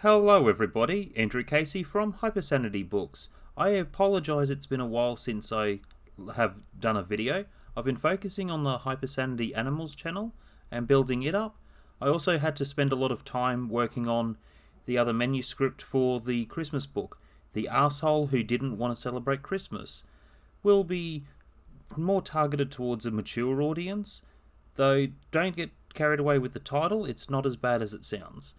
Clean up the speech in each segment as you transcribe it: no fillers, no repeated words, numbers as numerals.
Hello everybody, Andrew Casey from Hypersanitybooks. I apologise it's been a while since I have done a video. I've been focusing on the Hypersanity Animals channel and building it up. I also had to spend a lot of time working on the other manuscript for the Christmas book. The Arsehole Who Didn't Want to Celebrate Christmas will be more targeted towards a mature audience, though don't get carried away with the title, it's not as bad as it sounds.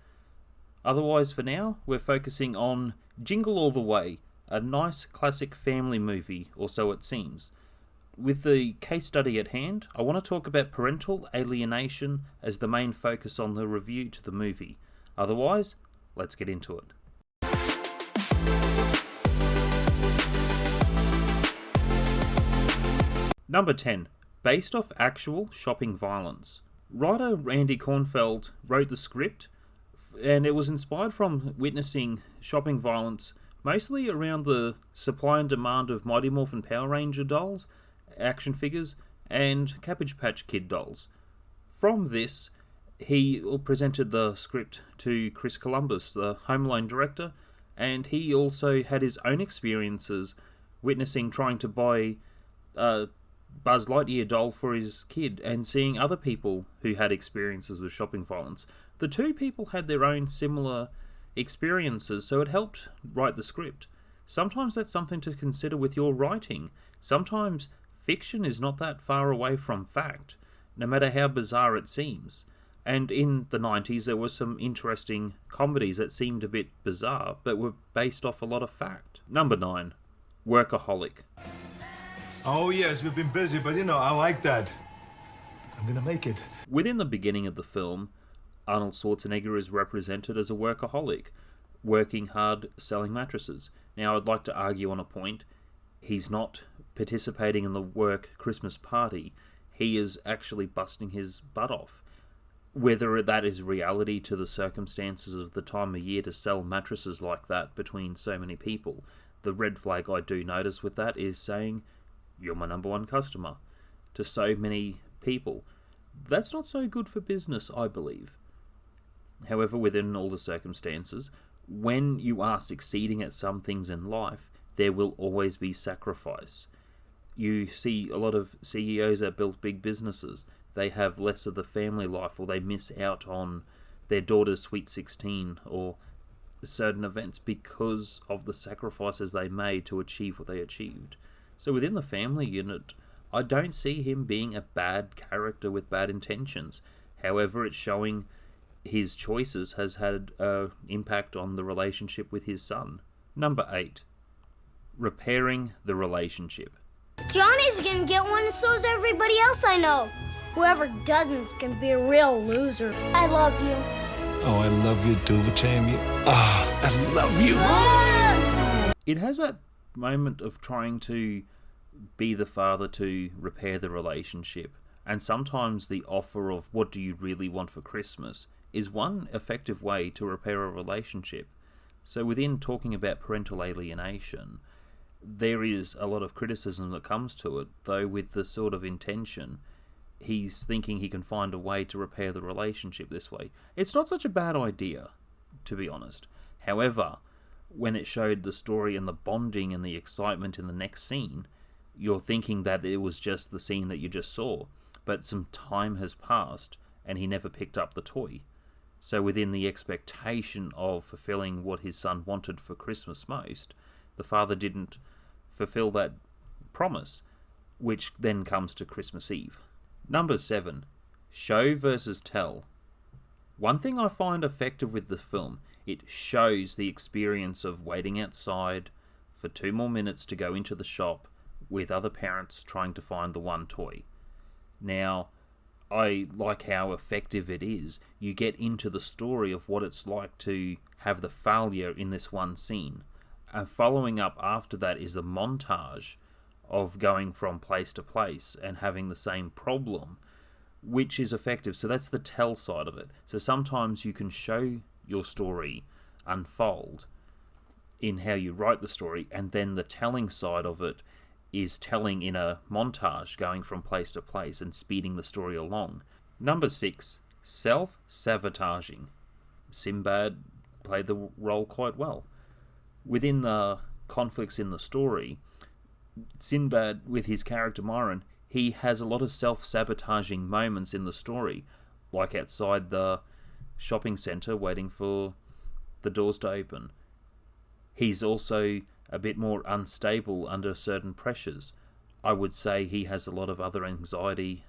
Otherwise, for now, we're focusing on Jingle All the Way, a nice classic family movie, or so it seems. With the case study at hand, I want to talk about parental alienation as the main focus on the review to the movie. Otherwise, let's get into it. Number 10. Based off actual shopping violence. Writer Randy Kornfeld wrote the script, and it was inspired from witnessing shopping violence mostly around the supply and demand of Mighty Morphin Power Ranger dolls, action figures, and Cabbage Patch Kid dolls. From this, he presented the script to Chris Columbus, the Home Alone director, and he also had his own experiences witnessing trying to buy a Buzz Lightyear doll for his kid and seeing other people who had experiences with shopping violence. The two people had their own similar experiences, so it helped write the script. Sometimes that's something to consider with your writing. Sometimes fiction is not that far away from fact, no matter how bizarre it seems. And in the 90s there were some interesting comedies that seemed a bit bizarre, but were based off a lot of fact. Number 9. Workaholic. Oh yes, we've been busy, but I like that. I'm gonna make it. Within the beginning of the film, Arnold Schwarzenegger is represented as a workaholic, working hard selling mattresses. Now, I'd like to argue on a point. He's not participating in the work Christmas party. He is actually busting his butt off. Whether that is reality to the circumstances of the time of year to sell mattresses like that between so many people, the red flag I do notice with that is saying, "You're my number one customer," to so many people. That's not so good for business, I believe. However, within all the circumstances, when you are succeeding at some things in life, there will always be sacrifice. You see a lot of CEOs that build big businesses. They have less of the family life, or they miss out on their daughter's sweet 16 or certain events because of the sacrifices they made to achieve what they achieved. So within the family unit, I don't see him being a bad character with bad intentions. However, it's showing his choices has had an impact on the relationship with his son. Number 8. Repairing the relationship. Johnny's gonna get one, and so's everybody else I know. Whoever doesn't can be a real loser. I love you. Oh, I love you too, Jamie. I love you. It has that moment of trying to be the father to repair the relationship, and sometimes the offer of what do you really want for Christmas is one effective way to repair a relationship. So within talking about parental alienation, there is a lot of criticism that comes to it, though with the sort of intention he's thinking he can find a way to repair the relationship this way. It's not such a bad idea, to be honest. However, when it showed the story and the bonding and the excitement in the next scene, you're thinking that it was just the scene that you just saw, but some time has passed and he never picked up the toy. So within the expectation of fulfilling what his son wanted for Christmas most, the father didn't fulfill that promise, which then comes to Christmas Eve. Number 7. Show versus tell. One thing I find effective with the film, it shows the experience of waiting outside for 2 more minutes to go into the shop with other parents trying to find the one toy. Now, I like how effective it is. You get into the story of what it's like to have the failure in this one scene. And following up after that is a montage of going from place to place and having the same problem, which is effective. So that's the tell side of it. So sometimes you can show your story unfold in how you write the story, and then the telling side of it is telling in a montage, going from place to place and speeding the story along. Number 6. Self-sabotaging. Sinbad played the role quite well. Within the conflicts in the story, Sinbad, with his character Myron, he has a lot of self-sabotaging moments in the story, like outside the shopping centre waiting for the doors to open. He's also a bit more unstable under certain pressures. I would say he has a lot of other anxiety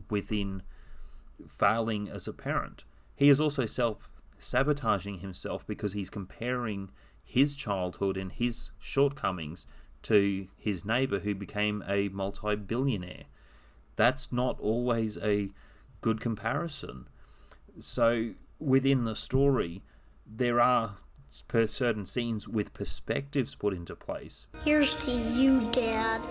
within failing as a parent. He is also self-sabotaging himself because he's comparing his childhood and his shortcomings to his neighbour who became a multi-billionaire. That's not always a good comparison. So within the story, there are certain scenes with perspectives put into place. Here's to you, Dad.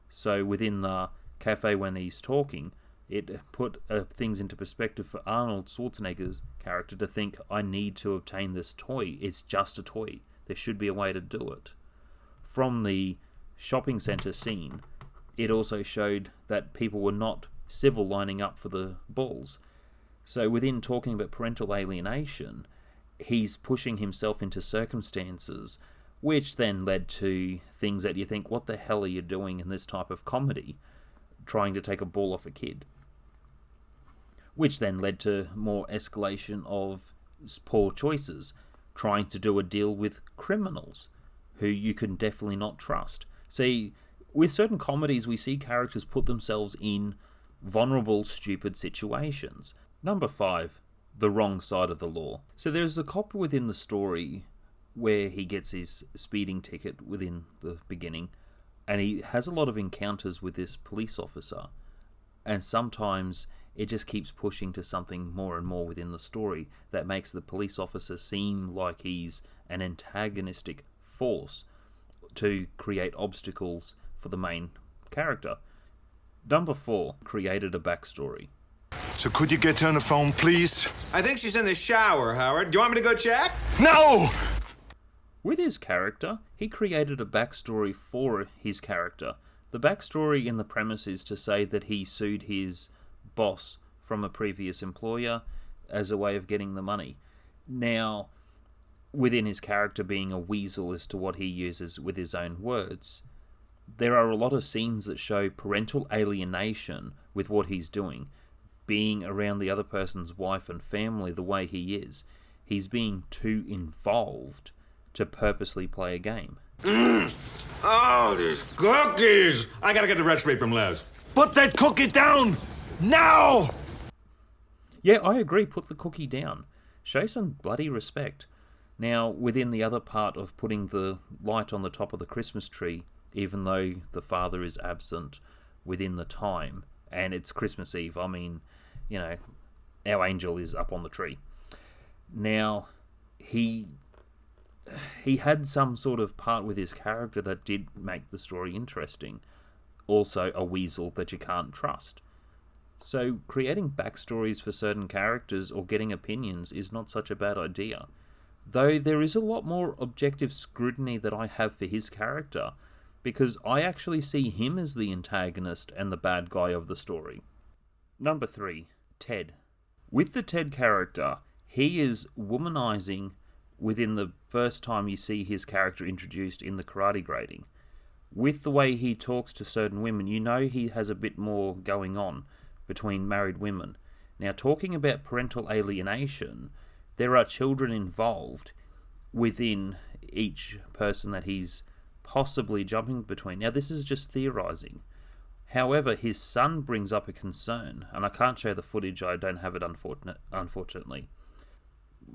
So within the cafe when he's talking, it put things into perspective for Arnold Schwarzenegger's character to think, I need to obtain this toy. It's just a toy. There should be a way to do it. From the shopping centre scene, it also showed that people were not civil lining up for the balls. So within talking about parental alienation, he's pushing himself into circumstances which then led to things that you think, what the hell are you doing in this type of comedy, trying to take a ball off a kid? Which then led to more escalation of poor choices, trying to do a deal with criminals, who you can definitely not trust. See, with certain comedies, we see characters put themselves in vulnerable, stupid situations. Number 5, the wrong side of the law. So there's a cop within the story where he gets his speeding ticket within the beginning, and he has a lot of encounters with this police officer, and sometimes it just keeps pushing to something more and more within the story that makes the police officer seem like he's an antagonistic force to create obstacles for the main character. Number 4, created a backstory. So could you get her on the phone, please? I think she's in the shower, Howard. Do you want me to go check? No! With his character, he created a backstory for his character. The backstory in the premise is to say that he sued his boss from a previous employer as a way of getting the money. Now, within his character being a weasel as to what he uses with his own words, there are a lot of scenes that show parental alienation with what he's doing, being around the other person's wife and family the way he is. He's being too involved to purposely play a game. Oh, these cookies! I gotta get the recipe from Les. Put that cookie down! Now! Yeah, I agree, put the cookie down. Show some bloody respect. Now, within the other part of putting the light on the top of the Christmas tree, even though the father is absent within the time, and it's Christmas Eve, I mean, you know, our angel is up on the tree. Now, he had some sort of part with his character that did make the story interesting. Also, a weasel that you can't trust. So, creating backstories for certain characters or getting opinions is not such a bad idea. Though there is a lot more objective scrutiny that I have for his character, because I actually see him as the antagonist and the bad guy of the story. Number 3, Ted. With the Ted character, he is womanizing within the first time you see his character introduced in the karate grading. With the way he talks to certain women, you know he has a bit more going on between married women. Now, talking about parental alienation, there are children involved within each person that he's possibly jumping between. Now, this is just theorizing. However, his son brings up a concern, and I can't show the footage, I don't have it unfortunately.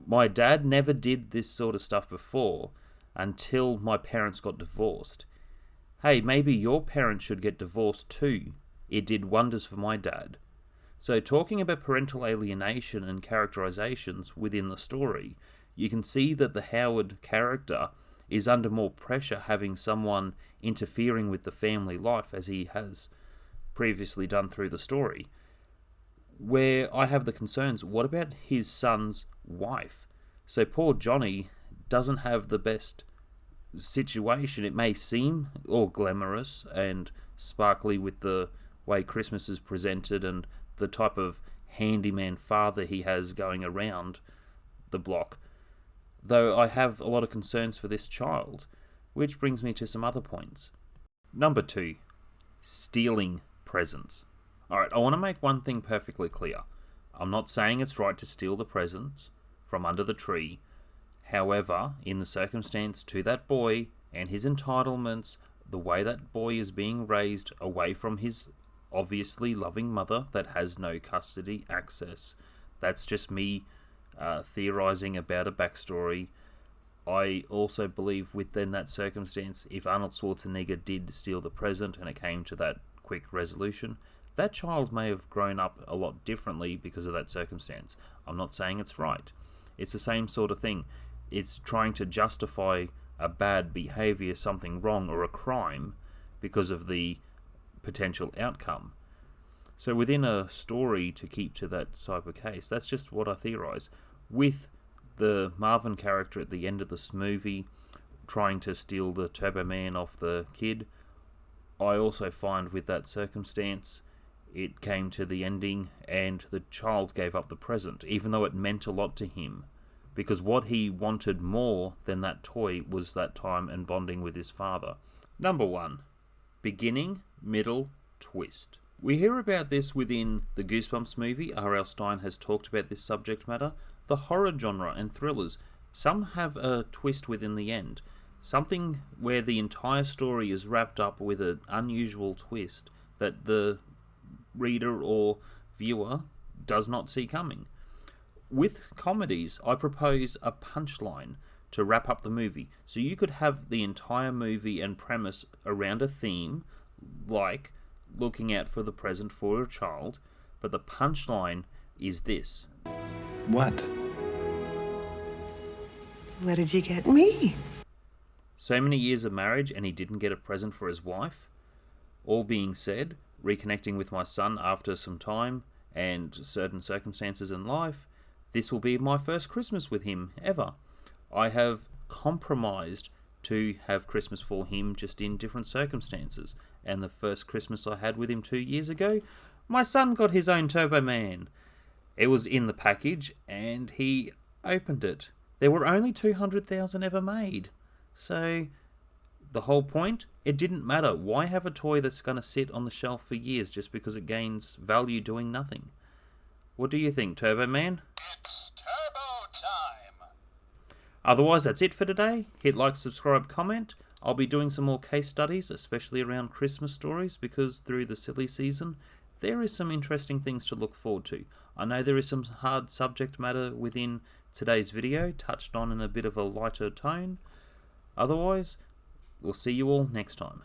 My dad never did this sort of stuff before until my parents got divorced. Hey, maybe your parents should get divorced too. It did wonders for my dad. So talking about parental alienation and characterizations within the story, you can see that the Howard character is under more pressure having someone interfering with the family life as he has previously done through the story. Where I have the concerns, what about his son's wife? So poor Johnny doesn't have the best situation. It may seem all glamorous and sparkly with the way Christmas is presented and the type of handyman father he has going around the block. Though I have a lot of concerns for this child, which brings me to some other points. Number 2, stealing presents. Alright, I want to make one thing perfectly clear. I'm not saying it's right to steal the presents from under the tree. However, in the circumstance to that boy and his entitlements, the way that boy is being raised away from his obviously loving mother that has no custody access. That's just me theorizing about a backstory. I also believe within that circumstance, if Arnold Schwarzenegger did steal the present and it came to that quick resolution, that child may have grown up a lot differently because of that circumstance. I'm not saying it's right. It's the same sort of thing. It's trying to justify a bad behavior, something wrong, or a crime because of the potential outcome. So within a story to keep to that type of case, that's just what I theorize. With the Marvin character at the end of this movie trying to steal the Turbo Man off the kid, I also find with that circumstance, it came to the ending and the child gave up the present, even though it meant a lot to him. Because what he wanted more than that toy was that time and bonding with his father. Number 1, beginning, middle, twist. We hear about this within the Goosebumps movie. R.L. Stine has talked about this subject matter. The horror genre and thrillers, some have a twist within the end. Something where the entire story is wrapped up with an unusual twist that the reader or viewer does not see coming. With comedies, I propose a punchline to wrap up the movie. So you could have the entire movie and premise around a theme, like looking out for the present for a child, but the punchline is this. What? What did you get me? So many years of marriage and he didn't get a present for his wife. All being said, reconnecting with my son after some time and certain circumstances in life, this will be my first Christmas with him ever. I have compromised to have Christmas for him just in different circumstances. And the first Christmas I had with him 2 years ago, my son got his own Turbo Man. It was in the package and he opened it. There were only 200,000 ever made. So the whole point, it didn't matter. Why have a toy that's going to sit on the shelf for years just because it gains value doing nothing? What do you think, Turbo Man? It's turbo time! Otherwise, that's it for today. Hit like, subscribe, comment. I'll be doing some more case studies, especially around Christmas stories, because through the silly season, there is some interesting things to look forward to. I know there is some hard subject matter within today's video, touched on in a bit of a lighter tone. Otherwise, we'll see you all next time.